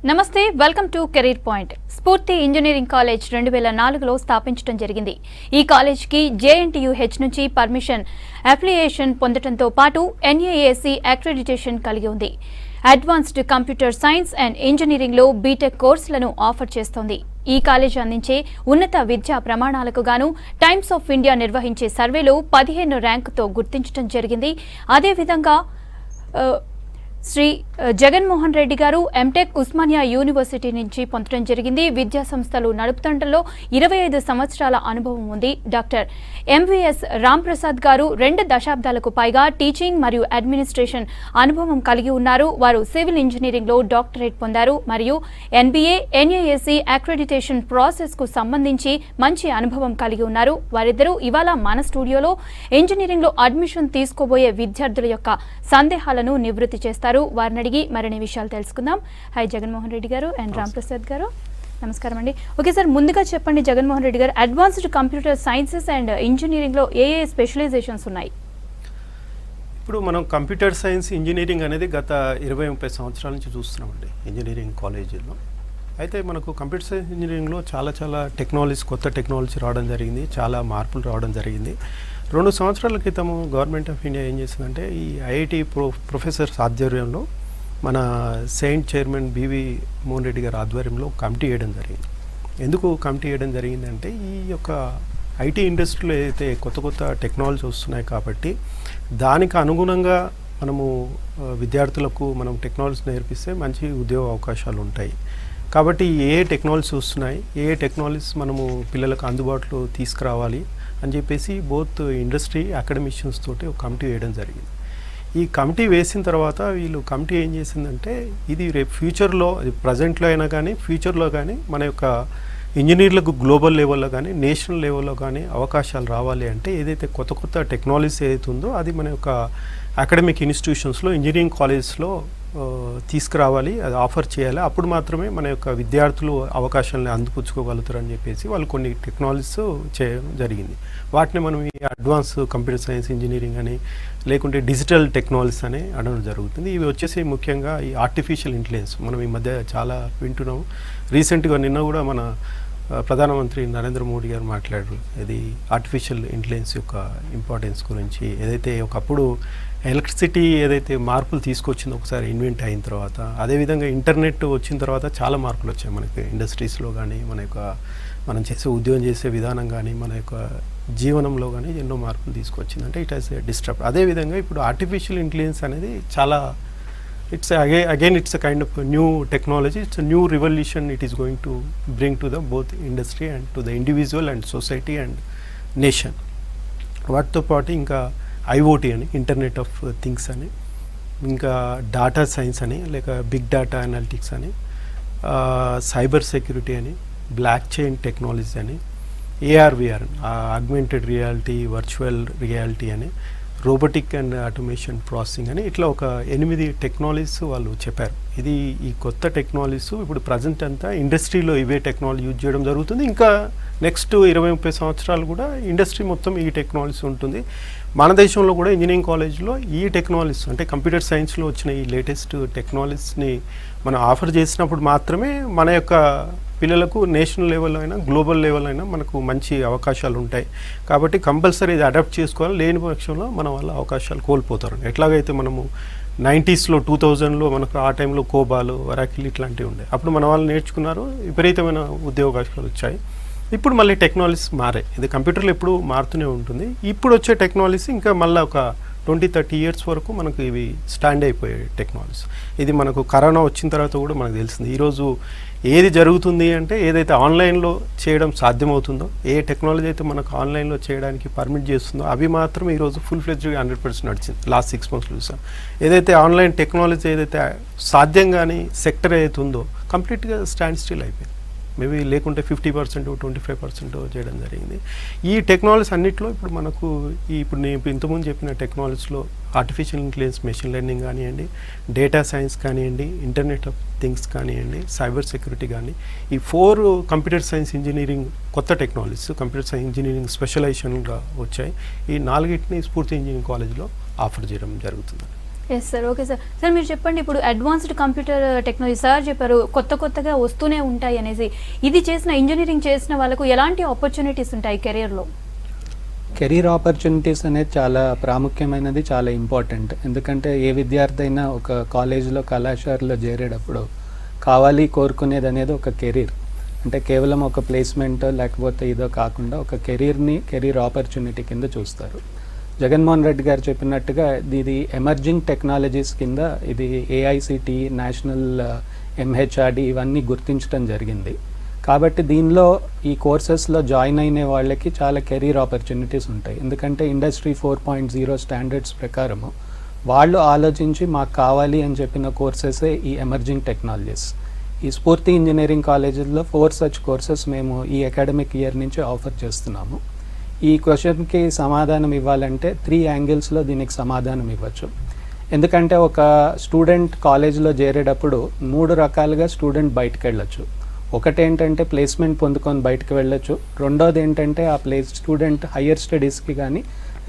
నమస్తే welcome to career point. స్ఫూర్తి engineering college 2004లో స్థాపించడం జరిగింది. ఈ కాలేజ్కి JNTUH నుంచి పర్మిషన్ అఫిలియేషన్ పొందడంతో పాటు NAAC అక్రెడిటేషన్ కలిగి ఉంది. అడ్వాన్స్డ్ కంప్యూటర్ సైన్స్ అండ్ ఇంజనీరింగ్లో బీటెక్ కోర్సులను ఆఫర్ చేస్తోంది. ఈ కాలేజ్ అందించే ఉన్నత విద్యా ప్రమాణాలకు గాను టైమ్స్ ఆఫ్ ఇండియా నిర్వహించే సర్వేలో 15 ర్యాంకుతో గుర్తించడం జరిగింది. అదేవిధంగా శ్రీ జగన్మోహన్ రెడ్డి గారు ఎంటెక్ ఉస్మానియా యూనివర్సిటీ నుంచి పొందడం జరిగింది. విద్యా సంస్థలు నడుపుతండలో 25 సంవత్సరాల అనుభవం ఉంది. డాక్టర్ MVS రాంప్రసాద్ గారు 2 దశాబ్దాలకు పైగా టీచింగ్ మరియు అడ్మినిస్ట్రేషన్ అనుభవం కలిగి ఉన్నారు. వారు సివిల్ ఇంజనీరింగ్లో డాక్టరేట్ పొందారు మరియు NBA, NAAC అక్రెడిటేషన్ ప్రాసెస్కు సంబంధించి మంచి అనుభవం కలిగి ఉన్నారు. వారిద్దరూ ఇవాళ మన స్టూడియోలో ఇంజనీరింగ్లో అడ్మిషన్ తీసుకోబోయే విద్యార్థుల యొక్క సందేహాలను నివృత్తి చేస్తారు. వారిని అడిగి మరిన్ని విషయాలు తెలుసుకుందాం. హాయ్ జగన్మోహన్ రెడ్డి గారు అండ్ రాంప్రసాద్ గారు, నమస్కారం అండి. ఓకే సార్, ముందుగా చెప్పండి జగన్మోహన్ రెడ్డి గారు, అడ్వాన్స్డ్ కంప్యూటర్ సైన్సెస్ అండ్ ఇంజనీరింగ్లో ఏ స్పెషలైజేషన్స్ ఉన్నాయి? ఇప్పుడు మనం కంప్యూటర్ సైన్స్ ఇంజనీరింగ్ అనేది గత 20-30 సంవత్సరాల నుంచి చూస్తున్నామండి ఇంజనీరింగ్ కాలేజీలో. అయితే మనకు కంప్యూటర్ సైన్స్ ఇంజనీరింగ్లో చాలా టెక్నాలజీస్, కొత్త టెక్నాలజీ రావడం జరిగింది, చాలా మార్పులు రావడం జరిగింది. 2 సంవత్సరాల క్రితము గవర్నమెంట్ ఆఫ్ ఇండియా ఏం చేసిందంటే ఈ IIT ప్రొఫెసర్స్ ఆధ్వర్యంలో మన saint chairman B V Mohan Reddy గారి ఆధ్వర్యంలో కమిటీ వేయడం జరిగింది. ఎందుకు కమిటీ వేయడం జరిగిందంటే ఈ యొక్క ఐటీ ఇండస్ట్రీలో ఏదైతే కొత్త టెక్నాలజీ వస్తున్నాయి కాబట్టి దానికి అనుగుణంగా మనము విద్యార్థులకు మనం టెక్నాలజీ నేర్పిస్తే మంచి ఉద్యోగ అవకాశాలు ఉంటాయి. కాబట్టి ఏ టెక్నాలజీస్ వస్తున్నాయి, ఏ టెక్నాలజీస్ మనము పిల్లలకు అందుబాటులో తీసుకురావాలి అని చెప్పేసి బోత్ ఇండస్ట్రీ అకాడమిషియన్స్ తోటి ఒక కమిటీ వేయడం జరిగింది. ఈ కమిటీ వేసిన తర్వాత వీళ్ళు కమిటీ ఏం చేసిందంటే ఇది రేపు ఫ్యూచర్లో, ప్రజెంట్లో అయినా కానీ ఫ్యూచర్లో కానీ మన యొక్క ఇంజనీర్లకు గ్లోబల్ లెవెల్లో కానీ నేషనల్ లెవెల్లో కానీ అవకాశాలు రావాలి అంటే ఏదైతే కొత్త టెక్నాలజీస్ ఏదైతే ఉందో అది మన యొక్క అకాడమిక్ ఇన్స్టిట్యూషన్స్లో, ఇంజనీరింగ్ కాలేజెస్లో తీసుకురావాలి, అది ఆఫర్ చేయాలి. అప్పుడు మాత్రమే మన యొక్క విద్యార్థులు అవకాశాలను అందిపుచ్చుకోగలుగుతారని చెప్పేసి వాళ్ళు కొన్ని టెక్నాలజీస్ చేయడం జరిగింది. వాటిని మనం ఈ అడ్వాన్స్ కంప్యూటర్ సైన్స్ ఇంజనీరింగ్ అని లేకుంటే డిజిటల్ టెక్నాలజీస్ అని అనడం జరుగుతుంది. ఇవి వచ్చేసి ముఖ్యంగా ఈ ఆర్టిఫిషియల్ ఇంటెలిజెన్స్ మనం ఈ మధ్య చాలా వింటున్నాము. రీసెంట్గా నిన్న కూడా మన ప్రధానమంత్రి నరేంద్ర మోడీ గారు మాట్లాడారు ఇది ఆర్టిఫిషియల్ ఇంటెలిజెన్స్ యొక్క ఇంపార్టెన్స్ గురించి. ఏదైతే ఒకప్పుడు ఎలక్ట్రిసిటీ ఏదైతే మార్పులు తీసుకొచ్చిందో ఒకసారి ఇన్వెంట్ అయిన తర్వాత, అదేవిధంగా ఇంటర్నెట్ వచ్చిన తర్వాత చాలా మార్పులు వచ్చాయి మనకి ఇండస్ట్రీస్లో కానీ, మనం చేసే ఉద్యోగం చేసే విధానం కానీ, మన యొక్క జీవనంలో కానీ ఎన్నో మార్పులు తీసుకొచ్చింది. అంటే ఇట్ హాస్ డిస్టర్బ్. అదేవిధంగా ఇప్పుడు ఆర్టిఫిషియల్ ఇంటెలిజెన్స్ అనేది చాలా it's a kind of new technology. It's new revolution it is going to bring to the both industry and to the individual and society and nation. వాటితో పాటు ఇంకా IoT అని, internet of things అని, ఇంకా data science అని, లేక big data analytics అని, cyber security అని, బ్లాక్ చైన్ టెక్నాలజీ అని, AR/VR అని, ఆగ్మెంటెడ్ రియాలిటీ, వర్చువల్ రియాలిటీ అని, రోబోటిక్ అండ్ ఆటోమేషన్ ప్రాసెసింగ్ అని, ఇట్లా ఒక 8 టెక్నాలజీస్ వాళ్ళు చెప్పారు. ఇది ఈ కొత్త టెక్నాలజీస్ ఇప్పుడు ప్రజెంట్ అంతా ఇండస్ట్రీలో ఇవే టెక్నాలజీ యూజ్ చేయడం జరుగుతుంది. ఇంకా నెక్స్ట్ 20-30 సంవత్సరాలు కూడా ఇండస్ట్రీ మొత్తం ఈ టెక్నాలజీ ఉంటుంది. మన దేశంలో కూడా ఇంజనీరింగ్ కాలేజ్లో ఈ టెక్నాలజీస్ అంటే కంప్యూటర్ సైన్స్లో వచ్చిన ఈ లేటెస్ట్ టెక్నాలజీస్ని మనం ఆఫర్ చేసినప్పుడు మాత్రమే మన యొక్క పిల్లలకు నేషనల్ లెవెల్లో అయినా గ్లోబల్ లెవెల్ అయినా మనకు మంచి అవకాశాలు ఉంటాయి. కాబట్టి కంపల్సరీ ఇది అడాప్ట్ చేసుకోవాలి. లేని పక్షంలో మన వల్ల అవకాశాలు కోల్పోతారు. ఎట్లాగైతే మనము 90స్లో 2000లో మనకు ఆ టైంలో కోబాలు, వరాకిల్ ఇట్లాంటివి ఉండే, అప్పుడు మన వాళ్ళు నేర్చుకున్నారు, విపరీతమైన ఉద్యోగాలు వచ్చాయి. ఇప్పుడు మళ్ళీ టెక్నాలజీస్ మారాయి. ఇది కంప్యూటర్లో ఎప్పుడు మారుతూనే ఉంటుంది. ఇప్పుడు వచ్చే టెక్నాలజీస్ ఇంకా మళ్ళీ ఒక 20-30 ఇయర్స్ వరకు మనకు ఇవి స్టాండ్ అయిపోయే టెక్నాలజీస్. ఇది మనకు కరోనా వచ్చిన తర్వాత కూడా మనకు తెలిసింది. ఈరోజు ఏది జరుగుతుంది అంటే ఏదైతే ఆన్లైన్లో చేయడం సాధ్యమవుతుందో, ఏ టెక్నాలజీ అయితే మనకు ఆన్లైన్లో చేయడానికి పర్మిట్ చేస్తుందో అవి మాత్రం ఈరోజు ఫుల్ ఫ్లెడ్జ్గా 100% నడిచింది. లాస్ట్ 6 months చూసాం. ఏదైతే ఆన్లైన్ టెక్నాలజీ ఏదైతే సాధ్యం కానీ సెక్టర్ ఏదైతే ఉందో కంప్లీట్గా స్టాండ్ స్టిల్ అయిపోయింది. మేబీ లేకుంటే 50%, 25% చేయడం జరిగింది. ఈ టెక్నాలజీస్ అన్నింటిలో ఇప్పుడు మనకు ఇప్పుడు నేను ఇంతకుముందు చెప్పిన టెక్నాలజీస్లో ఆర్టిఫిషియల్ ఇంటెలిజెన్స్, మెషిన్ లెర్నింగ్ కానివ్వండి, డేటా సైన్స్ కానివ్వండి, ఇంటర్నెట్ ఆఫ్ థింగ్స్ కానివ్వండి, సైబర్ సెక్యూరిటీ కానీ, ఈ 4 కంప్యూటర్ సైన్స్ ఇంజనీరింగ్ కొత్త టెక్నాలజీస్ కంప్యూటర్ సైన్స్ ఇంజనీరింగ్ స్పెషలైజేషన్గా వచ్చాయి. ఈ 4టిని స్ఫూర్తి ఇంజనీరింగ్ కాలేజ్లో ఆఫర్ చేయడం జరుగుతుంది. Yes sir, okay sir. Sir మీరు చెప్పండి, ఇప్పుడు అడ్వాన్స్డ్ కంప్యూటర్ టెక్నాలజీ సార్ చెప్పారు కొత్తగా వస్తూనే ఉంటాయి అనేసి. ఇది ఇంజనీరింగ్ చేసిన వాళ్ళకు ఎలాంటి ఆపర్చునిటీస్ ఉంటాయి కెరియర్లో? కెరీర్ ఆపర్చునిటీస్ అనేది చాలా ప్రాముఖ్యమైనది, చాలా ఇంపార్టెంట్. ఎందుకంటే ఏ విద్యార్థి అయినా ఒక కాలేజీలో కళాశాలలో చేరేటప్పుడు కావాలి కోరుకునేది అనేది ఒక కెరీర్. అంటే కేవలం ఒక ప్లేస్మెంట్ లేకపోతే ఇదో కాకుండా ఒక కెరీర్ ఆపర్చునిటీ కింద చూస్తారు. జగన్మోహన్ రెడ్డి గారు చెప్పినట్టుగా ఇది ఎమర్జింగ్ టెక్నాలజీస్ కింద ఇది ఏఐసిటి, నేషనల్ ఎంహెచ్ఆర్డి ఇవన్నీ గుర్తించడం జరిగింది. కాబట్టి దీనిలో ఈ కోర్సెస్లో జాయిన్ అయిన వాళ్ళకి చాలా కెరీర్ ఆపర్చునిటీస్ ఉంటాయి. ఎందుకంటే ఇండస్ట్రీ 4.0 స్టాండర్డ్స్ ప్రకారము వాళ్ళు ఆలోచించి మాకు కావాలి అని చెప్పిన కోర్సెసే ఈ ఎమర్జింగ్ టెక్నాలజీస్. ఈ స్ఫూర్తి ఇంజనీరింగ్ కాలేజీల్లో 4 సచ్ కోర్సెస్ మేము ఈ అకాడమిక్ ఇయర్ నుంచి ఆఫర్ చేస్తున్నాము. ఈ క్వశ్చన్కి సమాధానం ఇవ్వాలంటే 3 యాంగిల్స్లో దీనికి సమాధానం ఇవ్వచ్చు. ఎందుకంటే ఒక స్టూడెంట్ కాలేజీలో చేరేటప్పుడు 3 రకాలుగా స్టూడెంట్ బయటకు వెళ్ళొచ్చు. ఒకటేంటంటే ప్లేస్మెంట్ పొందుకొని బయటకు వెళ్ళొచ్చు. రెండోది ఏంటంటే ఆ స్టూడెంట్ హయ్యర్ స్టడీస్కి కానీ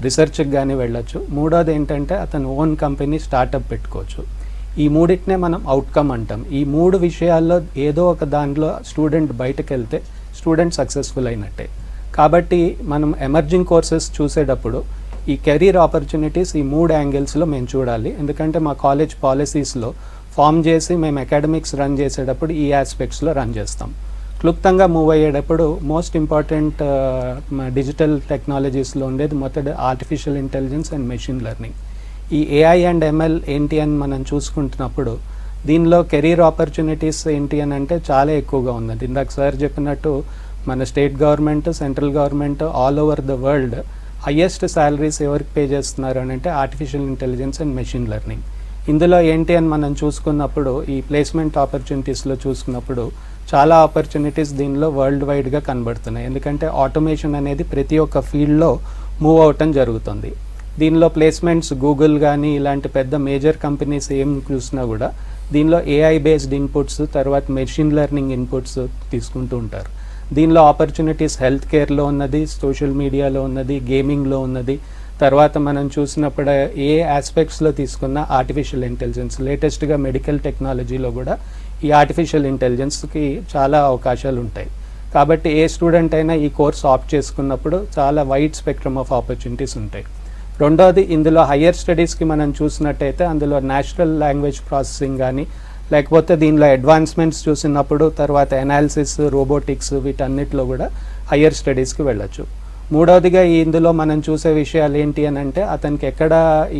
రీసెర్చ్కి కానీ వెళ్ళొచ్చు. మూడోది ఏంటంటే అతను ఓన్ కంపెనీ స్టార్టప్ పెట్టుకోవచ్చు. ఈ మూడింటినే మనం అవుట్కమ్ అంటాం. ఈ 3 విషయాల్లో ఏదో ఒక దాంట్లో స్టూడెంట్ బయటకు వెళ్తే స్టూడెంట్ సక్సెస్ఫుల్ అయినట్టే. కాబట్టి మనం ఎమర్జింగ్ కోర్సెస్ చూసేటప్పుడు ఈ కెరీర్ ఆపర్చునిటీస్ ఈ 3 యాంగిల్స్లో మేము చూడాలి. ఎందుకంటే మా కాలేజ్ పాలసీస్లో ఫామ్ చేసి మేము అకాడమిక్స్ రన్ చేసేటప్పుడు ఈ ఆస్పెక్ట్స్లో రన్ చేస్తాం. క్లుప్తంగా మూవ్ అయ్యేటప్పుడు మోస్ట్ ఇంపార్టెంట్ డిజిటల్ టెక్నాలజీస్లో ఉండేది మొదటి artificial intelligence and machine learning. ఈ ఏఐ అండ్ ఎంఎల్ ఏంటి అని మనం చూసుకుంటున్నప్పుడు దీనిలో కెరీర్ ఆపర్చునిటీస్ ఏంటి అని అంటే చాలా ఎక్కువగా ఉందండి. ఇందాక సార్ చెప్పినట్టు మన state government, central government all over the world highest salaries ఎవరికి పే చేస్తున్నారు అని అంటే artificial intelligence and machine learning. ఇందులో ఏంటి అని మనం చూసుకున్నప్పుడు ఈ ప్లేస్మెంట్ ఆపర్చునిటీస్లో చూసుకున్నప్పుడు చాలా ఆపర్చునిటీస్ దీనిలో వరల్డ్ వైడ్గా కనబడుతున్నాయి. ఎందుకంటే ఆటోమేషన్ అనేది ప్రతి ఒక్క ఫీల్డ్లో మూవ్ అవటం జరుగుతుంది. దీనిలో ప్లేస్మెంట్స్ గూగుల్ కానీ ఇలాంటి పెద్ద మేజర్ కంపెనీస్ ఏం చూసినా కూడా దీనిలో ఏఐ బేస్డ్ ఇన్పుట్స్, తర్వాత మెషిన్ లెర్నింగ్ ఇన్పుట్స్ తీసుకుంటూ ఉంటారు. దీనిలో ఆపర్చునిటీస్ హెల్త్ కేర్లో ఉన్నది, సోషల్ మీడియాలో ఉన్నది, గేమింగ్లో ఉన్నది. తర్వాత మనం చూసినప్పుడు ఏ ఆస్పెక్ట్స్లో తీసుకున్న ఆర్టిఫిషియల్ ఇంటెలిజెన్స్, లేటెస్ట్గా మెడికల్ టెక్నాలజీలో కూడా ఈ ఆర్టిఫిషియల్ ఇంటెలిజెన్స్కి చాలా అవకాశాలు ఉంటాయి. కాబట్టి ఏ స్టూడెంట్ అయినా ఈ కోర్స్ ఆప్ట్ చేసుకున్నప్పుడు చాలా వైడ్ స్పెక్ట్రమ్ ఆఫ్ ఆపర్చునిటీస్ ఉంటాయి. రెండోది ఇందులో హయ్యర్ స్టడీస్కి మనం చూసినట్టయితే అందులో న్యాచురల్ లాంగ్వేజ్ ప్రాసెసింగ్ కానీ లేకపోతే దీనిలో అడ్వాన్స్మెంట్స్ చూసినప్పుడు తర్వాత ఎనాలిసిస్, రోబోటిక్స్ వీటన్నిటిలో కూడా హయ్యర్ స్టడీస్కి వెళ్ళొచ్చు. మూడవదిగా ఇందులో మనం చూసే విషయాలు ఏంటి అని అంటే అతనికి ఎక్కడ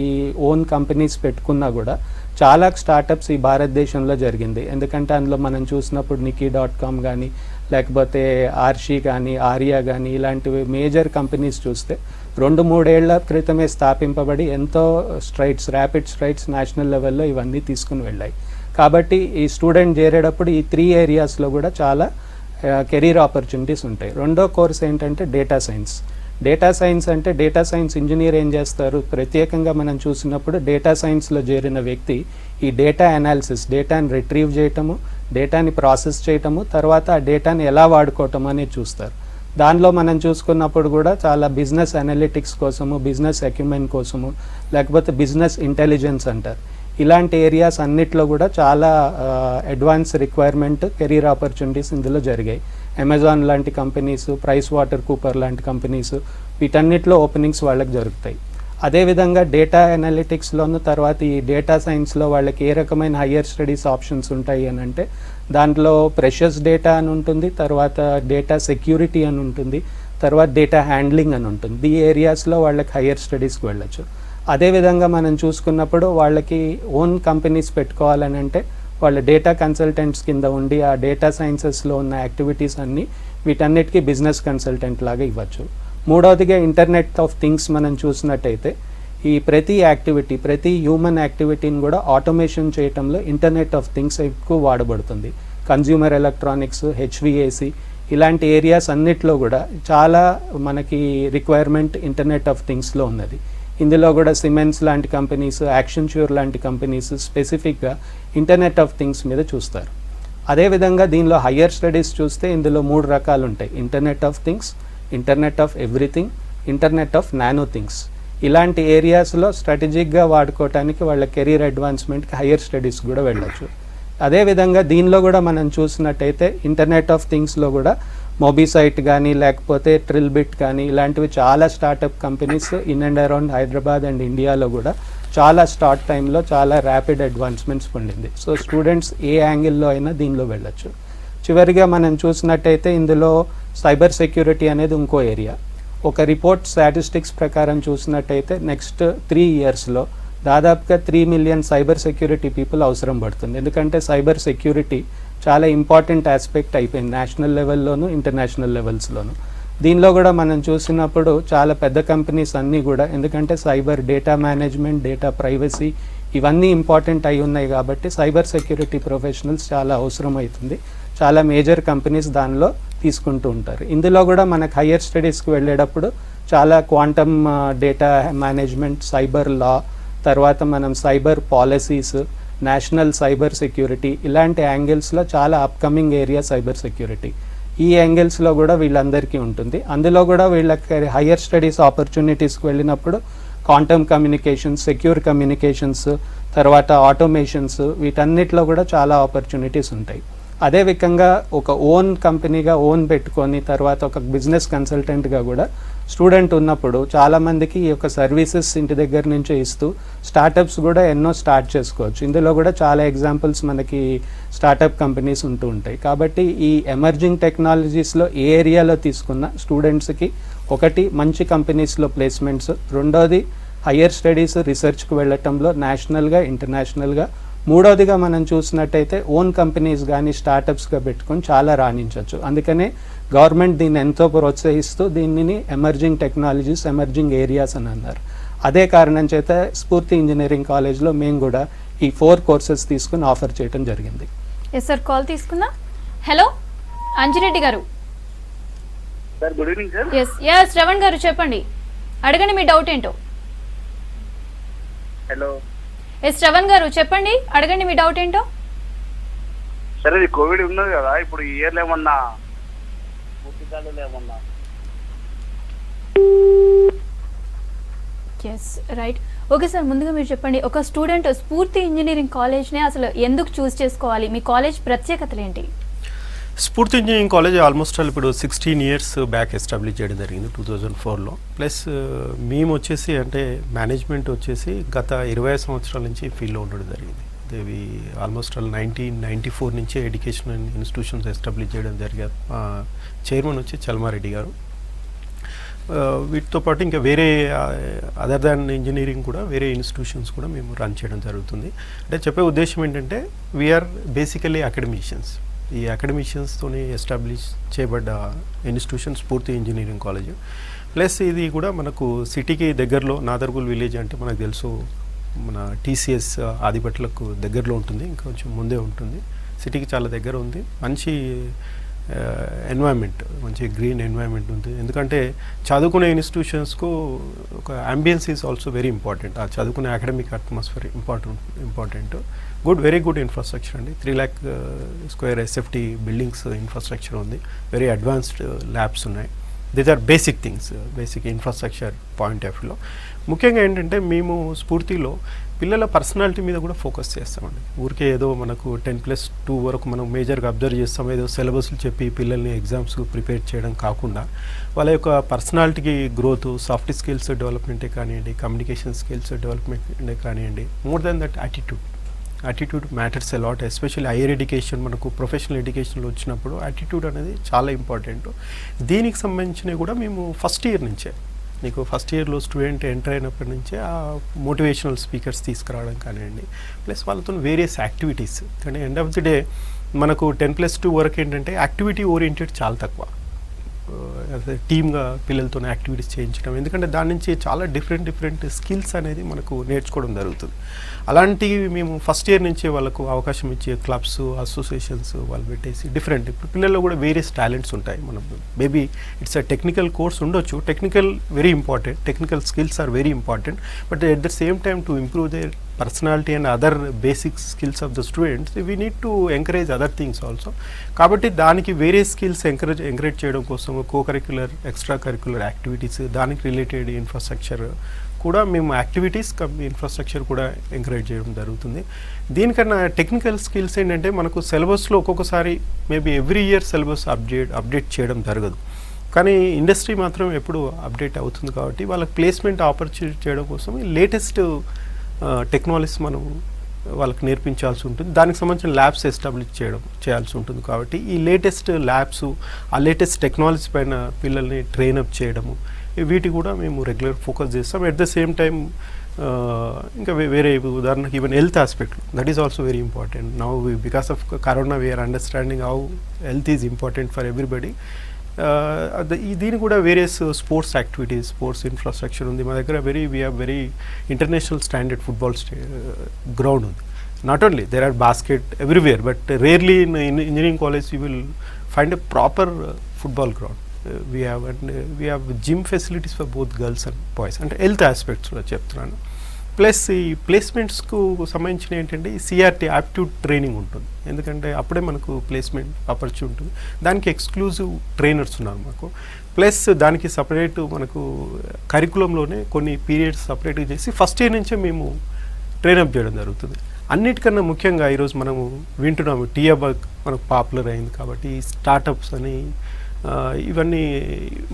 ఈ ఓన్ కంపెనీస్ పెట్టుకున్నా కూడా చాలా స్టార్టప్స్ ఈ భారతదేశంలో జరిగింది. ఎందుకంటే అందులో మనం చూసినప్పుడు Nikki.com కానీ లేకపోతే ఆర్షి కానీ ఆర్యా కానీ ఇలాంటివి మేజర్ కంపెనీస్ చూస్తే 2-3 ఏళ్ల క్రితమే స్థాపింపబడి ఎంతో ర్యాపిడ్ స్ట్రైడ్స్ నేషనల్ లెవెల్లో ఇవన్నీ తీసుకుని వెళ్ళాయి. కాబట్టి ఈ స్టూడెంట్ చేరేటప్పుడు ఈ 3 ఏరియాస్లో కూడా చాలా కెరీర్ ఆపర్చునిటీస్ ఉంటాయి. రెండో కోర్స్ ఏంటంటే డేటా సైన్స్. డేటా సైన్స్ అంటే డేటా సైన్స్ ఇంజనీర్ ఏం చేస్తారు, ప్రత్యేకంగా మనం చూసినప్పుడు డేటా సైన్స్లో చేరిన వ్యక్తి ఈ డేటా అనాలిసిస్, డేటాని రిట్రీవ్ చేయటము, డేటాని ప్రాసెస్ చేయటము, తర్వాత ఆ డేటాని ఎలా వాడుకోవటం అనేది చూస్తారు. దానిలో మనం చూసుకున్నప్పుడు కూడా చాలా బిజినెస్ అనలిటిక్స్ కోసము, బిజినెస్ అక్యుమెంట్ కోసము, లేకపోతే బిజినెస్ ఇంటెలిజెన్స్ అంటారు. ఇలాంటి ఏరియాస్ అన్నిట్లో కూడా చాలా అడ్వాన్స్ రిక్వైర్మెంట్ కెరీర్ ఆపర్చునిటీస్ ఇందులో జరిగాయి. అమెజాన్ లాంటి కంపెనీస్, ప్రైస్ వాటర్ కూపర్ లాంటి కంపెనీస్ వీటన్నిటిలో ఓపెనింగ్స్ వాళ్ళకి జరుగుతాయి. అదేవిధంగా డేటా అనలిటిక్స్లోను తర్వాత ఈ డేటా సైన్స్లో వాళ్ళకి ఏ రకమైన హయ్యర్ స్టడీస్ ఆప్షన్స్ ఉంటాయి అని అంటే దాంట్లో ప్రెషస్ డేటా అని ఉంటుంది, తర్వాత డేటా సెక్యూరిటీ అని ఉంటుంది, తర్వాత డేటా హ్యాండ్లింగ్ అని ఉంటుంది. ఈ ఏరియాస్లో వాళ్ళకి హయ్యర్ స్టడీస్కి వెళ్ళొచ్చు. అదేవిధంగా మనం చూసుకున్నప్పుడు వాళ్ళకి ఓన్ కంపెనీస్ పెట్టుకోవాలని అంటే వాళ్ళ డేటా కన్సల్టెంట్స్ కింద ఉండి ఆ డేటా సైన్సెస్లో ఉన్న యాక్టివిటీస్ అన్నీ వీటన్నిటికీ బిజినెస్ కన్సల్టెంట్ లాగా ఇవ్వచ్చు. మూడవదిగా ఇంటర్నెట్ ఆఫ్ థింగ్స్ మనం చూసినట్టయితే ఈ ప్రతి యాక్టివిటీ, ప్రతి హ్యూమన్ యాక్టివిటీని కూడా ఆటోమేషన్ చేయటంలో ఇంటర్నెట్ ఆఫ్ థింగ్స్ ఎక్కువ వాడబడుతుంది. కన్జ్యూమర్ ఎలక్ట్రానిక్స్, హెచ్విఏసి ఇలాంటి ఏరియాస్ అన్నిట్లో కూడా చాలా మనకి రిక్వైర్మెంట్ ఇంటర్నెట్ ఆఫ్ థింగ్స్లో ఉన్నది. ఇందులో కూడా సిమెన్స్ లాంటి కంపెనీస్, యాక్షన్ష్యూర్ లాంటి కంపెనీస్ స్పెసిఫిక్గా ఇంటర్నెట్ ఆఫ్ థింగ్స్ మీద చూస్తారు. అదేవిధంగా దీనిలో హయ్యర్ స్టడీస్ చూస్తే ఇందులో 3 రకాలు ఉంటాయి: internet of things, internet of everything, internet of nano things. ఇలాంటి ఏరియాస్లో స్ట్రాటజిక్గా వాడుకోవటానికి వాళ్ళ కెరీర్ అడ్వాన్స్మెంట్కి హయ్యర్ స్టడీస్ కూడా వెళ్ళొచ్చు. అదేవిధంగా దీనిలో కూడా మనం చూసినట్టయితే ఇంటర్నెట్ ఆఫ్ థింగ్స్లో కూడా మొబీసైట్ కానీ లేకపోతే ట్రిల్బిట్ కానీ ఇలాంటివి చాలా startup companies in and around Hyderabad and ఇండియాలో కూడా చాలా స్టార్ట్ టైంలో చాలా ర్యాపిడ్ అడ్వాన్స్మెంట్స్ పొందింది. సో స్టూడెంట్స్ ఏ యాంగిల్లో అయినా దీనిలో వెళ్ళొచ్చు. చివరిగా మనం చూసినట్టయితే ఇందులో సైబర్ సెక్యూరిటీ అనేది ఇంకో ఏరియా. ఒక రిపోర్ట్ స్టాటిస్టిక్స్ ప్రకారం చూసినట్టయితే నెక్స్ట్ 3 ఇయర్స్లో దాదాపుగా 3 మిలియన్ సైబర్ సెక్యూరిటీ పీపుల్ అవసరం పడుతుంది. ఎందుకంటే సైబర్ సెక్యూరిటీ చాలా ఇంపార్టెంట్ ఆస్పెక్ట్ అయిపోయింది నేషనల్ లెవెల్లోను ఇంటర్నేషనల్ లెవెల్స్లోను. దీనిలో కూడా మనం చూసినప్పుడు చాలా పెద్ద కంపెనీస్ అన్నీ కూడా, ఎందుకంటే cyber data management, data privacy ఇవన్నీ ఇంపార్టెంట్ అయి ఉన్నాయి కాబట్టి సైబర్ సెక్యూరిటీ ప్రొఫెషనల్స్ చాలా అవసరం అవుతుంది. చాలా మేజర్ కంపెనీస్ దానిలో తీసుకుంటూ ఉంటారు. ఇందులో కూడా మనకు హయ్యర్ స్టడీస్కి వెళ్ళేటప్పుడు చాలా quantum data management, cyber law, తర్వాత మనం cyber policies, national cyber security ఇలాంటి యాంగిల్స్లో చాలా అప్కమింగ్ ఏరియా సైబర్ సెక్యూరిటీ. ఈ యాంగిల్స్లో కూడా వీళ్ళందరికీ ఉంటుంది. అందులో కూడా వీళ్ళకి హయ్యర్ స్టడీస్ ఆపర్చునిటీస్కి వెళ్ళినప్పుడు క్వాంటమ్ కమ్యూనికేషన్స్, సెక్యూర్ కమ్యూనికేషన్స్, తర్వాత ఆటోమేషన్స్ వీటన్నిటిలో కూడా చాలా ఆపర్చునిటీస్ ఉంటాయి. అదే విధంగా ఒక ఓన్ కంపెనీగా ఓన్ పెట్టుకొని తర్వాత ఒక బిజినెస్ కన్సల్టెంట్గా కూడా స్టూడెంట్ ఉన్నప్పుడు చాలామందికి ఈ యొక్క సర్వీసెస్ ఇంటి దగ్గర నుంచే ఇస్తూ స్టార్టప్స్ కూడా ఎన్నో స్టార్ట్ చేసుకోవచ్చు. ఇందులో కూడా చాలా ఎగ్జాంపుల్స్ మనకి స్టార్టప్ కంపెనీస్ ఉంటూ ఉంటాయి. కాబట్టి ఈ ఎమర్జింగ్ టెక్నాలజీస్లో ఏ ఏరియాలో తీసుకున్న స్టూడెంట్స్కి ఒకటి మంచి కంపెనీస్లో ప్లేస్మెంట్స్, రెండోది హయ్యర్ స్టడీస్ రీసెర్చ్కి వెళ్ళటంలో నేషనల్గా ఇంటర్నేషనల్గా, మూడోదిగా మనం చూసినట్టయితే ఓన్ కంపెనీస్ కానీ స్టార్టప్స్గా పెట్టుకొని చాలా రాణించవచ్చు. అందుకనే గవర్నమెంట్ దీన్ని ఎంతో ప్రోత్సహిస్తూ దీనిని ఎమర్జింగ్ టెక్నాలజీస్, ఎమర్జింగ్ ఏరియాస్ అని అన్నారు. అదే కారణం చేత స్ఫూర్తి ఇంజనీరింగ్ కాలేజ్లో మేము కూడా ఈ 4 కోర్సెస్ తీసుకుని ఆఫర్ చేయడం జరిగింది. ఎస్ సార్, కాల్ తీసుకున్నా. హలో అంజిరెడ్డి గారు. Sir good evening sir. Yes Shravan గారు చెప్పండి, అడగండి మీ డౌట్ ఏంటో. హలో. ఎస్ శ్రవణ్ గారు చెప్పండి, అడగండి మీ డౌట్ ఏంటో. సరే, ఇది కోవిడ్ ఉన్నది కదా, ఇప్పుడు ఈ ఇయర్లో ఏమన్నా ఏమన్నా ఎస్ రైట్. ఓకే సార్, ముందుగా మీరు చెప్పండి, ఒక స్టూడెంట్ స్ఫూర్తి ఇంజనీరింగ్ కాలేజ్ని అసలు ఎందుకు చూస్ చేసుకోవాలి? మీ కాలేజ్ ప్రత్యేకతలు ఏంటి? స్ఫూర్తి ఇంజనీరింగ్ కాలేజ్ ఆల్మోస్ట్ ఇప్పుడు 16 ఇయర్స్ బ్యాక్ ఎస్టాబ్లిష్ చేయడం జరిగింది 2004లో. ప్లస్ మేము వచ్చేసి అంటే మేనేజ్మెంట్ వచ్చేసి గత 20 సంవత్సరాల నుంచి ఫీల్డ్లో ఉండడం జరిగింది. ఇవి ఆల్మోస్ట్ 1994 నుంచే ఎడ్యుకేషనల్ ఇన్స్టిట్యూషన్స్ ఎస్టాబ్లిష్ చేయడం జరిగారు. చైర్మన్ వచ్చి చల్మారెడ్డి గారు. వీటితో పాటు ఇంకా వేరే అదర్ దాన్ ఇంజనీరింగ్ కూడా వేరే ఇన్స్టిట్యూషన్స్ కూడా మేము రన్ చేయడం జరుగుతుంది. అంటే చెప్పే ఉద్దేశం ఏంటంటే వీఆర్ బేసికలీ అకాడమిషియన్స్. ఈ అకాడమిషియన్స్తోనే ఎస్టాబ్లిష్ చేయబడ్డ institution Sphoorthy engineering college. Plus ఇది కూడా మనకు సిటీకి దగ్గరలో నాదర్గుల్ విలేజ్ అంటే మనకు తెలుసు, మన టీసీఎస్ ఆదిపట్లకు దగ్గరలో ఉంటుంది, ఇంకొంచెం ముందే ఉంటుంది. సిటీకి చాలా దగ్గర ఉంది. మంచి ఎన్వైర్న్మెంట్, మంచి గ్రీన్ ఎన్వైర్న్మెంట్ ఉంది. ఎందుకంటే చదువుకునే ఇన్స్టిట్యూషన్స్కు ఒక ambience is also very important. ఆ చదువుకునే academic atmosphere important. Very good infrastructure అండి. 3 lakh square SFT buildings infrastructure ఉంది. వెరీ అడ్వాన్స్డ్ ల్యాబ్స్ ఉన్నాయి. These are basic things, basic infrastructure point of వ్యూలో. ముఖ్యంగా ఏంటంటే మేము స్ఫూర్తిలో పిల్లల పర్సనాలిటీ మీద కూడా ఫోకస్ చేస్తామండి. ఊరికే ఏదో మనకు 10+2 వరకు మనం మేజర్గా అబ్జర్వ్ చేస్తాం, ఏదో సిలబస్లు చెప్పి పిల్లల్ని ఎగ్జామ్స్కు ప్రిపేర్ చేయడం కాకుండా వాళ్ళ యొక్క పర్సనాలిటీకి గ్రోత్, సాఫ్ట్ స్కిల్స్ డెవలప్మెంటే కానివ్వండి, కమ్యూనికేషన్ స్కిల్స్ డెవలప్మెంటే కానివ్వండి, more than that attitude matters allot. Especially higher education, మనకు ప్రొఫెషనల్ ఎడ్యుకేషన్లో వచ్చినప్పుడు యాటిట్యూడ్ అనేది చాలా ఇంపార్టెంట్. దీనికి సంబంధించినవి కూడా మేము ఫస్ట్ ఇయర్ నుంచే, నీకు ఫస్ట్ ఇయర్లో స్టూడెంట్ ఎంటర్ అయినప్పటి నుంచే ఆ మోటివేషనల్ స్పీకర్స్ తీసుకురావడం కానివ్వండి, ప్లస్ వాళ్ళతో వేరియస్ యాక్టివిటీస్. కానీ ఎండ్ ఆఫ్ ది డే మనకు 10+2 వరకు ఏంటంటే యాక్టివిటీ ఓరియంటెడ్ చాలా తక్కువ. టీమ్గా పిల్లలతో యాక్టివిటీస్ చేయించడం, ఎందుకంటే దాని నుంచి చాలా డిఫరెంట్ స్కిల్స్ అనేది మనకు నేర్చుకోవడం జరుగుతుంది. అలాంటివి మేము ఫస్ట్ ఇయర్ నుంచే వాళ్ళకు అవకాశం ఇచ్చే క్లబ్స్, అసోసియేషన్స్ వాళ్ళు పెట్టేసి డిఫరెంట్. ఇప్పుడు పిల్లల్లో కూడా వేరియస్ టాలెంట్స్ ఉంటాయి. మనం maybe it's a technical course ఉండొచ్చు, technical very important, technical skills are very important, but at the same time to improve their personality and other basic skills of the students, we need to encourage other things also. కాబట్టి దానికి వేరే skills encourage చేయడం కోసం co curricular, extra curricular activities, దానికి related infrastructure కూడా మేము activities infrastructure కూడా encourage చేయడం జరుగుతుంది. దీనికన్నా టెక్నికల్ స్కిల్స్ ఏంటంటే మనకు సిలబస్లో ఒక్కొక్కసారి maybe every year syllabus update చేయడం జరగదు, కానీ ఇండస్ట్రీ మాత్రం ఎప్పుడు అప్డేట్ అవుతుంది కాబట్టి వాళ్ళకి ప్లేస్మెంట్ ఆపర్చునిటీ చేయడం కోసం లేటెస్ట్ టెక్నాలజీస్ మనం వాళ్ళకి నేర్పించాల్సి ఉంటుంది. దానికి సంబంధించిన ల్యాబ్స్ ఎస్టాబ్లిష్ చేయాల్సి ఉంటుంది. కాబట్టి ఈ లేటెస్ట్ ల్యాబ్స్, ఆ లేటెస్ట్ టెక్నాలజీ పైన పిల్లల్ని ట్రైనప్ చేయడము, వీటి కూడా మేము రెగ్యులర్ ఫోకస్ చేస్తాం. ఎట్ ద సేమ్ టైం ఇంకా వేరే ఉదాహరణకి even health aspect, that is also very important. Now because of corona we are understanding how health is important for everybody. దీని కూడా various sports activities, sports infrastructure ఉంది మా దగ్గర. We have very international standard football ground ఉంది. Not only there are basket everywhere, but rarely in engineering college you will find a proper football ground. we have gym facilities for both girls and boys. అంటే health aspects కూడా చెప్తున్నాను. Plus ఈ ప్లేస్మెంట్స్కు సంబంధించిన ఏంటంటే ఈ CRT aptitude training ఉంటుంది, ఎందుకంటే అప్పుడే మనకు ప్లేస్మెంట్ ఆపర్చునిటీ ఉంటుంది. దానికి ఎక్స్క్లూజివ్ ట్రైనర్స్ ఉన్నారు మాకు. ప్లస్ దానికి సపరేట్ మనకు కరికులంలోనే కొన్ని పీరియడ్స్ సపరేట్గా చేసి ఫస్ట్ ఇయర్ నుంచే మేము ట్రైనప్ చేయడం జరుగుతుంది. అన్నిటికన్నా ముఖ్యంగా ఈరోజు మనము వింటున్నాము టీఆబక్ మనకు పాపులర్ అయింది కాబట్టి ఈ స్టార్టప్స్ అని ఇవన్నీ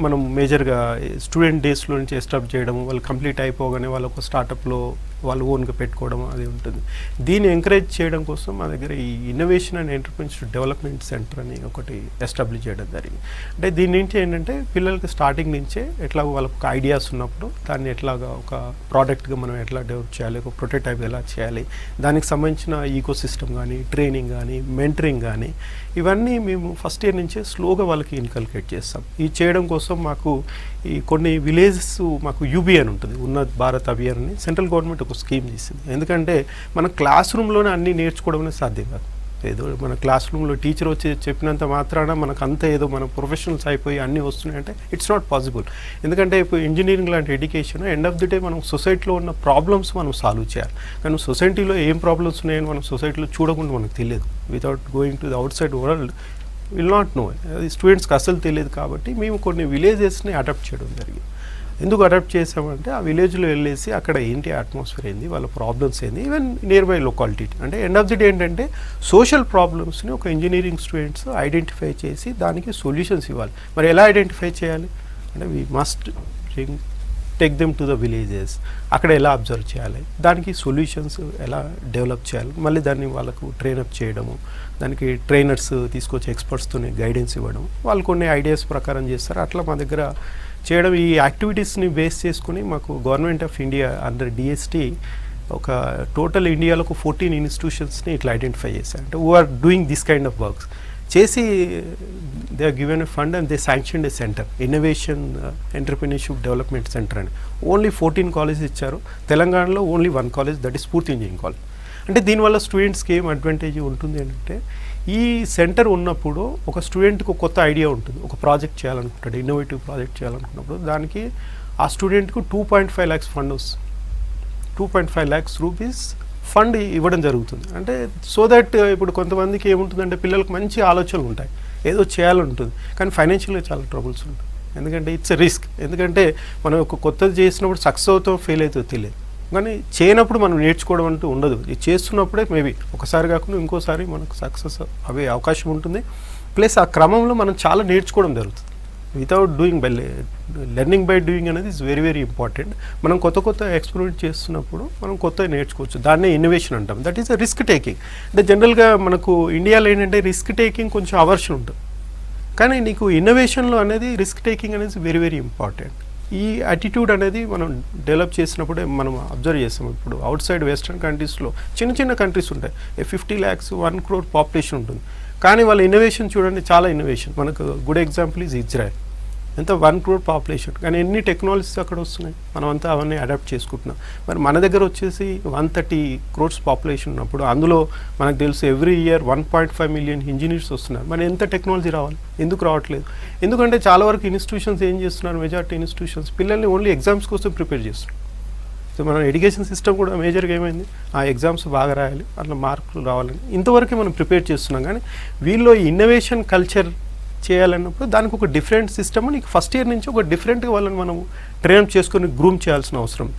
మనం మేజర్గా స్టూడెంట్ డేస్లో నుంచి ఎస్టాబ్లిష్ చేయడము, వాళ్ళు కంప్లీట్ అయిపోగానే వాళ్ళు ఒక స్టార్టప్లో వాళ్ళు ఓన్గా పెట్టుకోవడం అది ఉంటుంది. దీన్ని ఎంకరేజ్ చేయడం కోసం మా దగ్గర ఈ innovation and entrepreneurship development centre అని ఒకటి ఎస్టాబ్లిష్ చేయడం జరిగింది. అంటే దీని నుంచి ఏంటంటే పిల్లలకి స్టార్టింగ్ నుంచే ఎట్లా వాళ్ళకు ఒక ఐడియాస్ ఉన్నప్పుడు దాన్ని ఎట్లాగా ఒక ప్రోడక్ట్గా మనం ఎట్లా డెవలప్ చేయాలి, ఒక ప్రొటోటైప్ ఎలా చేయాలి, దానికి సంబంధించిన ఈకో సిస్టమ్ కానీ, ట్రైనింగ్ కానీ, మెంటరింగ్ కానీ, ఇవన్నీ మేము ఫస్ట్ ఇయర్ నుంచే స్లోగా వాళ్ళకి ఇన్కల్కేట్ చేస్తాం. ఇది చేయడం కోసం మాకు ఈ కొన్ని విలేజెస్ మాకు యూబీ అని ఉంటుంది, ఉన్నత్ భారత్ అభియాన్ అని సెంట్రల్ గవర్నమెంట్ ఒక స్కీమ్ చేసింది. ఎందుకంటే మన క్లాస్ రూమ్లోనే అన్నీ నేర్చుకోవడం అనేది సాధ్యం కాదు. ఏదో మన క్లాస్ రూమ్లో టీచర్ వచ్చి చెప్పినంత మాత్రాన మనకు అంతా ఏదో మన ప్రొఫెషనల్స్ అయిపోయి అన్నీ వస్తున్నాయంటే ఇట్స్ నాట్ పాసిబుల్. ఎందుకంటే ఇప్పుడు ఇంజనీరింగ్ లాంటి education end of the day మనం సొసైటీలో ఉన్న ప్రాబ్లమ్స్ మనం సాల్వ్ చేయాలి. కానీ సొసైటీలో ఏం ప్రాబ్లమ్స్ ఉన్నాయని మనం సొసైటీలో చూడకుండా మనకు తెలియదు. Without going to the outside world will not know. అది స్టూడెంట్స్కి అసలు తెలియదు. కాబట్టి మేము కొన్ని విలేజెస్ని అడాప్ట్ చేయడం జరిగింది. ఎందుకు అడాప్ట్ చేసామంటే ఆ విలేజ్లో వెళ్ళేసి అక్కడ ఏంటి అట్మాస్ఫియర్ ఏంది, వాళ్ళ ప్రాబ్లమ్స్ ఏంది, ఈవెన్ నియర్ బై లొకాలిటీ. అంటే ఎండ్ ఆఫ్ ది డే ఏంటంటే సోషల్ ప్రాబ్లమ్స్ని ఒక ఇంజనీరింగ్ స్టూడెంట్స్ ఐడెంటిఫై చేసి దానికి సొల్యూషన్స్ ఇవ్వాలి. మరి ఎలా ఐడెంటిఫై చేయాలి అంటే we must take them to the villages, అక్కడ ఎలా అబ్జర్వ్ చేయాలి, దానికి సొల్యూషన్స్ ఎలా డెవలప్ చేయాలి, మళ్ళీ దాన్ని వాళ్ళకు ట్రైనప్ చేయడము, దానికి ట్రైనర్స్ తీసుకొచ్చి ఎక్స్పర్ట్స్తోనే గైడెన్స్ ఇవ్వడం, వాళ్ళు కొన్ని ఐడియాస్ ప్రకారం చేస్తారు. అట్లా మా దగ్గర చేయడం. ఈ యాక్టివిటీస్ని బేస్ చేసుకుని మాకు government of India under DST ఒక టోటల్ ఇండియాలో ఒక 14 ఇన్స్టిట్యూషన్స్ని ఇట్లా ఐడెంటిఫై చేశారు. అంటే who are doing this kind of works చేసి they are given a fund and they sanctioned a centre, innovation entrepreneurship development centre అని. ఓన్లీ 14 కాలేజెస్ ఇచ్చారు. తెలంగాణలో only 1 college, that is Spoorthi engineering college. అంటే దీనివల్ల స్టూడెంట్స్కి ఏం అడ్వాంటేజ్ ఉంటుంది అంటే ఈ సెంటర్ ఉన్నప్పుడు ఒక స్టూడెంట్కి కొత్త ఐడియా ఉంటుంది, ఒక ప్రాజెక్ట్ చేయాలనుకుంటాడు, ఇన్నోవేటివ్ ప్రాజెక్ట్ చేయాలనుకున్నప్పుడు దానికి ఆ స్టూడెంట్కు 2.5 lakhs ఫండ్ వస్తుంది. 2.5 lakhs రూపీస్ ఫండ్ ఇవ్వడం జరుగుతుంది. అంటే సో దట్ ఇప్పుడు కొంతమందికి ఏముంటుందంటే పిల్లలకు మంచి ఆలోచనలు ఉంటాయి, ఏదో చేయాలంటుంది, కానీ ఫైనాన్షియల్గా చాలా ట్రబుల్స్ ఉంటాయి. ఎందుకంటే ఇట్స్ ఎ రిస్క్. ఎందుకంటే మనం ఒక కొత్తది చేసినప్పుడు సక్సెస్ అవుతాం, ఫెయిల్ అవుతుందో తెలియదు, కానీ చేయనప్పుడు మనం నేర్చుకోవడం అంటూ ఉండదు. ఇది చేస్తున్నప్పుడే మేబీ ఒకసారి కాకుండా ఇంకోసారి మనకు సక్సెస్ అవే అవకాశం ఉంటుంది. ప్లస్ ఆ క్రమంలో మనం చాలా నేర్చుకోవడం జరుగుతుంది. Without doing by learning by doing అనేది ఇస్ వెరీ వెరీ ఇంపార్టెంట్. మనం కొత్త ఎక్స్పెరిమెంట్ చేస్తున్నప్పుడు మనం కొత్తగా నేర్చుకోవచ్చు. దాన్నే ఇన్నోవేషన్ అంటాం. That is a risk taking. అంటే జనరల్గా మనకు ఇండియాలో ఏంటంటే రిస్క్ టేకింగ్ కొంచెం అవర్షన్ ఉంటుంది, కానీ నీకు ఇన్నోవేషన్లో అనేది రిస్క్ టేకింగ్ అనేది వెరీ వెరీ ఇంపార్టెంట్. ఈ యాటిట్యూడ్ అనేది మనం డెవలప్ చేసినప్పుడే మనం అబ్జర్వ్ చేస్తాం. ఇప్పుడు అవుట్ సైడ్ వెస్ట్రన్ కంట్రీస్లో చిన్న కంట్రీస్ ఉంటాయి, 50 lakhs 1 crore పాపులేషన్ ఉంటుంది, కానీ వాళ్ళ ఇన్నోవేషన్ చూడండి, చాలా ఇన్నోవేషన్. మనకు గుడ్ ఎగ్జాంపుల్ ఈజ్ ఇజ్రాయెల్. ఎంత 1 crore పాపులేషన్, కానీ ఎన్ని టెక్నాలజీస్ అక్కడ వస్తున్నాయి, మనం అంతా అవన్నీ అడాప్ట్ చేసుకుంటున్నాం. మరి మన దగ్గర వచ్చేసి 130 crores పాపులేషన్ ఉన్నప్పుడు అందులో మనకు తెలుసు ఎవ్రీ ఇయర్ 1.5 million ఇంజనీర్స్ వస్తున్నారు. మరి ఎంత టెక్నాలజీ రావాలి, ఎందుకు రావట్లేదు? ఎందుకంటే చాలా వరకు ఇన్స్టిట్యూషన్స్ ఏం చేస్తున్నారు, మెజారిటీ ఇన్స్టిట్యూషన్స్ పిల్లల్ని ఓన్లీ ఎగ్జామ్స్ కోసం ప్రిపేర్ చేస్తున్నారు. సో మన ఎడ్యుకేషన్ సిస్టమ్ కూడా మేజర్గా ఏమైంది, ఆ ఎగ్జామ్స్ బాగా రాయాలి, అట్లా మార్కులు రావాలని ఇంతవరకే మనం ప్రిపేర్ చేస్తున్నాం. కానీ వీళ్ళు ఇన్నోవేషన్ కల్చర్ చేయాలన్నప్పుడు దానికి ఒక డిఫరెంట్ సిస్టమ్ నీకు ఫస్ట్ ఇయర్ నుంచి ఒక డిఫరెంట్గా వాళ్ళని మనం ట్రైన్ చేసుకొని గ్రూమ్ చేయాల్సిన అవసరం.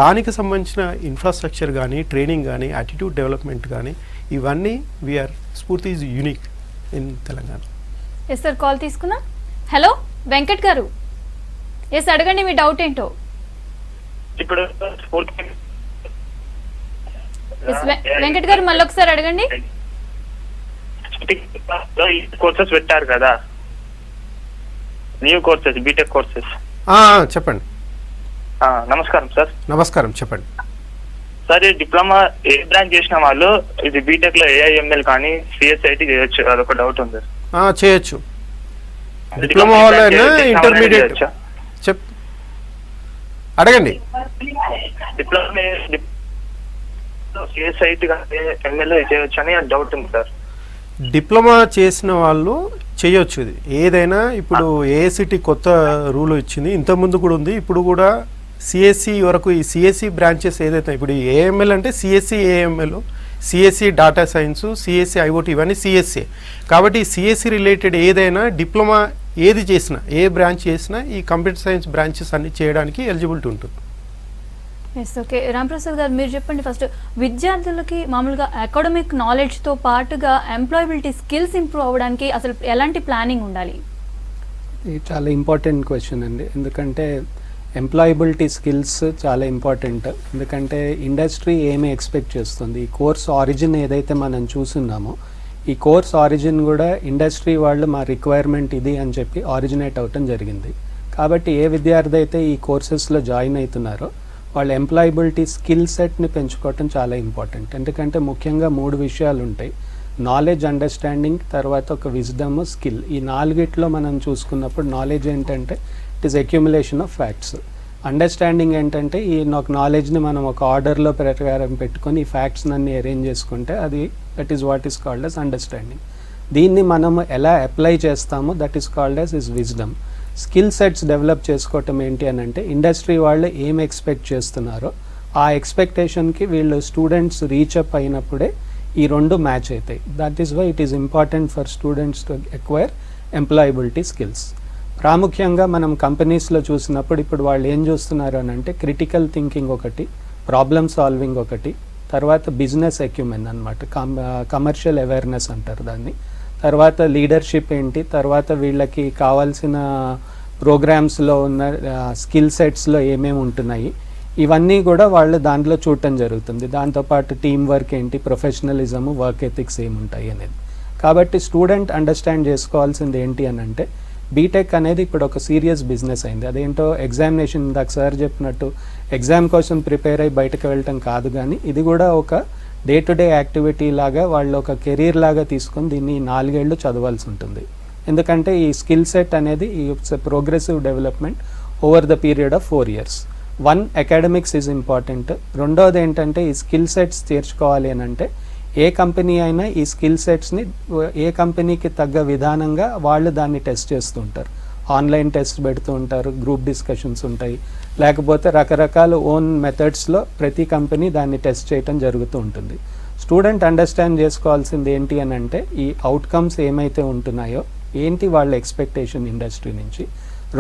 దానికి సంబంధించిన ఇన్ఫ్రాస్ట్రక్చర్ కానీ, ట్రైనింగ్ కానీ, యాటిట్యూడ్ డెవలప్మెంట్ కానీ, ఇవన్నీ we're Sphoorthy is unique in Telangana. Yes sir, call తీసుకున్నా. హలో వెంకట్ గారు, ఎస్ అడగండి మీ డౌట్ ఏంటో. ఇప్పుడు వెంకట్ గారు మళ్ళీ ఒకసారి అడగండి. కోర్సెస్ పెట్టారు కదా, న్యూ కోర్సెస్, బీటెక్ కోర్సెస్. చెప్పండి. నమస్కారం సార్. నమస్కారం, చెప్పండి సార్. ఈ డిప్లొమా ఏ బ్రాంచ్ చేసిన వాళ్ళు ఇది బీటెక్ లో ఏఐఎంఎల్ కానీ సిఎస్ఐటి చేయొచ్చు, అదొక డౌట్ ఉంది. చేయొచ్చు. డిప్లొమా వాళ్ళైనా ఇంటర్మీడియట్ అడగండి. డిప్లొమా సిఎస్ఐటి కానీ ఎంఎల్ చేయొచ్చు అని డౌట్ ఉంది సార్. డిప్లొమా చేసిన వాళ్ళు చేయొచ్చు. ఇది ఏదైనా ఇప్పుడు ఏఐసిటి కొత్త రూల్ ఇచ్చింది, ఇంతకుముందు కూడా ఉంది, ఇప్పుడు కూడా సిఎస్సి వరకు ఈ సిఎస్సి బ్రాంచెస్ ఏదైతే ఇప్పుడు ఏఎంఎల్ అంటే CSC AML, CSC data science, CSC IoT, ఇవన్నీ సిఎస్సి. కాబట్టి సిఎస్సి రిలేటెడ్ ఏదైనా డిప్లొమా ఏది చేసినా, ఏ బ్రాంచ్ చేసినా ఈ కంప్యూటర్ సైన్స్ బ్రాంచెస్ అన్ని చేయడానికి ఎలిజిబిలిటీ ఉంటుంది. Yes, okay. రాంప్రసాద్ గారు మీరు చెప్పండి ఫస్ట్, విద్యార్థులకి మామూలుగా అకాడమిక్ నాలెడ్జ్తో పాటుగా ఎంప్లాయబిలిటీ స్కిల్స్ ఇంప్రూవ్ అవ్వడానికి అసలు ఎలాంటి ప్లానింగ్ ఉండాలి? ఇది చాలా ఇంపార్టెంట్ క్వశ్చన్ అండి. ఎందుకంటే ఎంప్లాయబిలిటీ స్కిల్స్ చాలా ఇంపార్టెంట్. ఎందుకంటే ఇండస్ట్రీ ఏమి ఎక్స్పెక్ట్ చేస్తుంది, ఈ కోర్స్ ఆరిజిన్ ఏదైతే మనం చూస్తున్నామో ఈ కోర్స్ ఆరిజిన్ కూడా ఇండస్ట్రీ వాళ్ళు మా రిక్వైర్మెంట్ ఇది అని చెప్పి ఆరిజినేట్ అవటం జరిగింది. కాబట్టి ఏ విద్యార్థి అయితే ఈ కోర్సెస్లో జాయిన్ అవుతున్నారో వాళ్ళ ఎంప్లాయబిలిటీ స్కిల్ సెట్ని పెంచుకోవటం చాలా ఇంపార్టెంట్. ఎందుకంటే ముఖ్యంగా 3 విషయాలు ఉంటాయి: నాలెడ్జ్, అండర్స్టాండింగ్, తర్వాత ఒక విజ్డమ్, స్కిల్. ఈ 4గిట్లో మనం చూసుకున్నప్పుడు నాలెడ్జ్ ఏంటంటే it is accumulation of facts. Understanding ఏంటంటే ఈ నాలెడ్జ్ని మనం ఒక ఆర్డర్లో ప్రకారం పెట్టుకొని ఈ ఫ్యాక్ట్స్ అన్ని అరేంజ్ చేసుకుంటే అది that is what is called as understanding. దీన్ని మనం ఎలా అప్లై చేస్తామో that is called as is wisdom. Skill sets develop చేసుకోవటం ఏంటి అని అంటే ఇండస్ట్రీ వాళ్ళు ఏం ఎక్స్పెక్ట్ చేస్తున్నారో ఆ ఎక్స్పెక్టేషన్కి వీళ్ళు స్టూడెంట్స్ రీచప్ అయినప్పుడే ఈ 2 మ్యాచ్ అవుతాయి. That is why it is important for students to acquire employability skills. ప్రాముఖ్యంగా మనం కంపెనీస్లో చూసినప్పుడు ఇప్పుడు వాళ్ళు ఏం చూస్తున్నారు అని అంటే క్రిటికల్ థింకింగ్ ఒకటి, ప్రాబ్లమ్ సాల్వింగ్ ఒకటి, తర్వాత బిజినెస్ ఎక్యుమెన్ అనమాట, కమర్షియల్ అవేర్నెస్ అంటారు దాన్ని, తర్వాత లీడర్షిప్ ఏంటి, తర్వాత వీళ్ళకి కావాల్సిన ప్రోగ్రామ్స్లో ఉన్న స్కిల్ సెట్స్లో ఏమేమి ఉంటున్నాయి, ఇవన్నీ కూడా వాళ్ళు దాంట్లో చూడటం జరుగుతుంది. దాంతోపాటు టీమ్ వర్క్ ఏంటి, ప్రొఫెషనలిజము, వర్క్ ఎథిక్స్ ఏముంటాయి అనేది. కాబట్టి స్టూడెంట్ అండర్స్టాండ్ చేసుకోవాల్సింది ఏంటి అని అంటే బీటెక్ అనేది ఇప్పుడు ఒక సీరియస్ బిజినెస్ అయింది. అదేంటో ఎగ్జామినేషన్, ఇందాక సార్ చెప్పినట్టు ఎగ్జామ్ కోసం ప్రిపేర్ అయ్యి బయటకు వెళ్ళటం కాదు, కానీ ఇది కూడా ఒక డే టు డే యాక్టివిటీ లాగా వాళ్ళు ఒక కెరీర్ లాగా తీసుకొని దీన్ని 4 ఏళ్ళు చదవాల్సి ఉంటుంది. ఎందుకంటే ఈ స్కిల్ సెట్ అనేది ఈ progressive development over the period of 4 years. 1 academics is important. రెండోది ఏంటంటే ఈ స్కిల్ సెట్స్ తీర్చుకోవాలి అని అంటే ఏ కంపెనీ అయినా ఈ స్కిల్ సెట్స్ని ఏ కంపెనీకి తగ్గ విధానంగా వాళ్ళు దాన్ని టెస్ట్ చేస్తూ ఉంటారు. ఆన్లైన్ టెస్ట్ పెడుతూ ఉంటారు, గ్రూప్ డిస్కషన్స్ ఉంటాయి, లేకపోతే రకరకాల ఓన్ మెథడ్స్లో ప్రతి కంపెనీ దాన్ని టెస్ట్ చేయటం జరుగుతూ ఉంటుంది. స్టూడెంట్ అండర్స్టాండ్ చేసుకోవాల్సింది ఏంటి అని అంటే ఈ అవుట్కమ్స్ ఏమైతే ఉంటున్నాయో ఏంటి వాళ్ళ ఎక్స్పెక్టేషన్ ఇండస్ట్రీ నుంచి.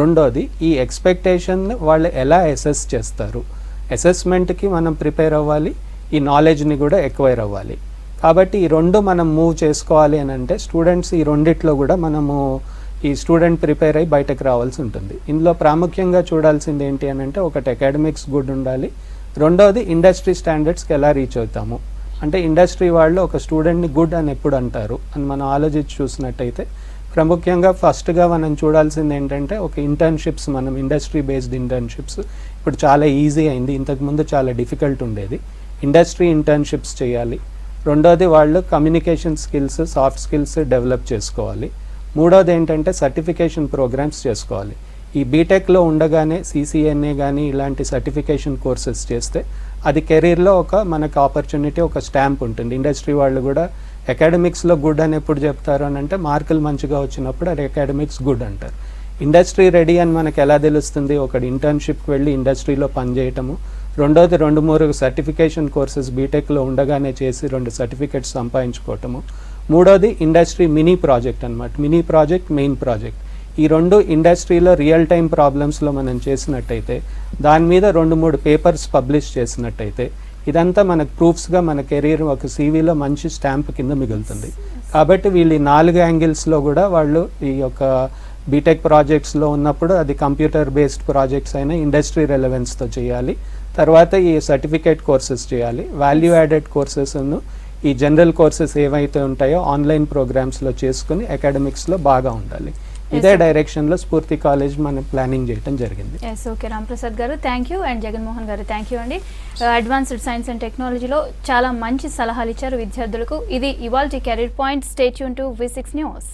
రెండోది ఈ ఎక్స్పెక్టేషన్ వాళ్ళు ఎలా అసెస్ చేస్తారు, అసెస్మెంట్కి మనం ప్రిపేర్ అవ్వాలి, ఈ నాలెడ్జ్ని కూడా ఎక్వైర్ అవ్వాలి. కాబట్టి ఈ 2 మనం మూవ్ చేసుకోవాలి అని అంటే స్టూడెంట్స్ ఈ 2 కూడా మనము ఈ స్టూడెంట్ ప్రిపేర్ అయ్యి బయటకు రావాల్సి ఉంటుంది. ఇందులో ప్రాముఖ్యంగా చూడాల్సింది ఏంటి అని అంటే ఒకటి అకాడమిక్స్ గుడ్ ఉండాలి, రెండోది ఇండస్ట్రీ స్టాండర్డ్స్కి ఎలా రీచ్ అవుతాము. అంటే ఇండస్ట్రీ వాళ్ళు ఒక స్టూడెంట్ని గుడ్ అని ఎప్పుడు అంటారు అని మనం ఆలోచించి చూసినట్టయితే ప్రాముఖ్యంగా ఫస్ట్గా మనం చూడాల్సింది ఏంటంటే ఒక ఇంటర్న్షిప్స్, మనం ఇండస్ట్రీ బేస్డ్ ఇంటర్న్షిప్స్ ఇప్పుడు చాలా ఈజీ అయింది, ఇంతకుముందు చాలా డిఫికల్ట్ ఉండేది. ఇండస్ట్రీ ఇంటర్న్షిప్స్ చేయాలి. రెండోది వాళ్ళు communication skills, soft skills develop చేసుకోవాలి. మూడోది ఏంటంటే సర్టిఫికేషన్ ప్రోగ్రామ్స్ చేసుకోవాలి. ఈ బీటెక్లో ఉండగానే CCNA కానీ ఇలాంటి సర్టిఫికేషన్ కోర్సెస్ చేస్తే అది కెరీర్లో ఒక మనకు ఆపర్చునిటీ, ఒక స్టాంప్ ఉంటుంది. ఇండస్ట్రీ వాళ్ళు కూడా అకాడమిక్స్లో గుడ్ అని ఎప్పుడు చెప్తారు అని అంటే మార్కులు మంచిగా వచ్చినప్పుడు అది అకాడమిక్స్ గుడ్ అంటారు. ఇండస్ట్రీ రెడీ అని మనకు ఎలా తెలుస్తుంది? ఒకటి ఇంటర్న్షిప్కి వెళ్ళి ఇండస్ట్రీలో పనిచేయటము, రెండోది 2-3 సర్టిఫికేషన్ కోర్సెస్ బీటెక్లో ఉండగానే చేసి 2 సర్టిఫికేట్స్ సంపాదించుకోవటము, మూడోది ఇండస్ట్రీ మినీ ప్రాజెక్ట్ అనమాట. Mini project, main project. ఈ రెండు ఇండస్ట్రీలో రియల్ టైం ప్రాబ్లమ్స్లో మనం చేసినట్టయితే, దాని మీద 2-3 పేపర్స్ పబ్లిష్ చేసినట్టయితే, ఇదంతా మనకు ప్రూఫ్స్గా మన కెరీర్ ఒక సీవీలో మంచి స్టాంప్ కింద మిగులుతుంది. కాబట్టి వీళ్ళు 4 యాంగిల్స్లో కూడా వాళ్ళు ఈ యొక్క బీటెక్ ప్రాజెక్ట్స్లో ఉన్నప్పుడు అది కంప్యూటర్ బేస్డ్ ప్రాజెక్ట్స్ అయినా ఇండస్ట్రీ రెలవెన్స్తో చేయాలి. తర్వాత ఈ సర్టిఫికేట్ కోర్సెస్ చేయాలి. వాల్యూ యాడెడ్ కోర్సెస్ను ఈ జనరల్ కోర్సెస్ ఏవైతే ఉంటాయో ఆన్లైన్ ప్రోగ్రామ్స్లో చేసుకుని అకాడమిక్స్లో బాగా ఉండాలి. ఇదే డైరెక్షన్లో స్ఫూర్తి కాలేజ్ మనం ప్లానింగ్ చేయడం జరిగింది. ఎస్, ఓకే రాంప్రసాద్ గారు థ్యాంక్ యూ, అండ్ జగన్మోహన్ గారు థ్యాంక్ యూ అండి. అడ్వాన్స్డ్ సైన్స్ అండ్ టెక్నాలజీలో చాలా మంచి సలహాలు ఇచ్చారు విద్యార్థులకు. ఇది ఇవాల్టి career point. Stay tune to V6 news.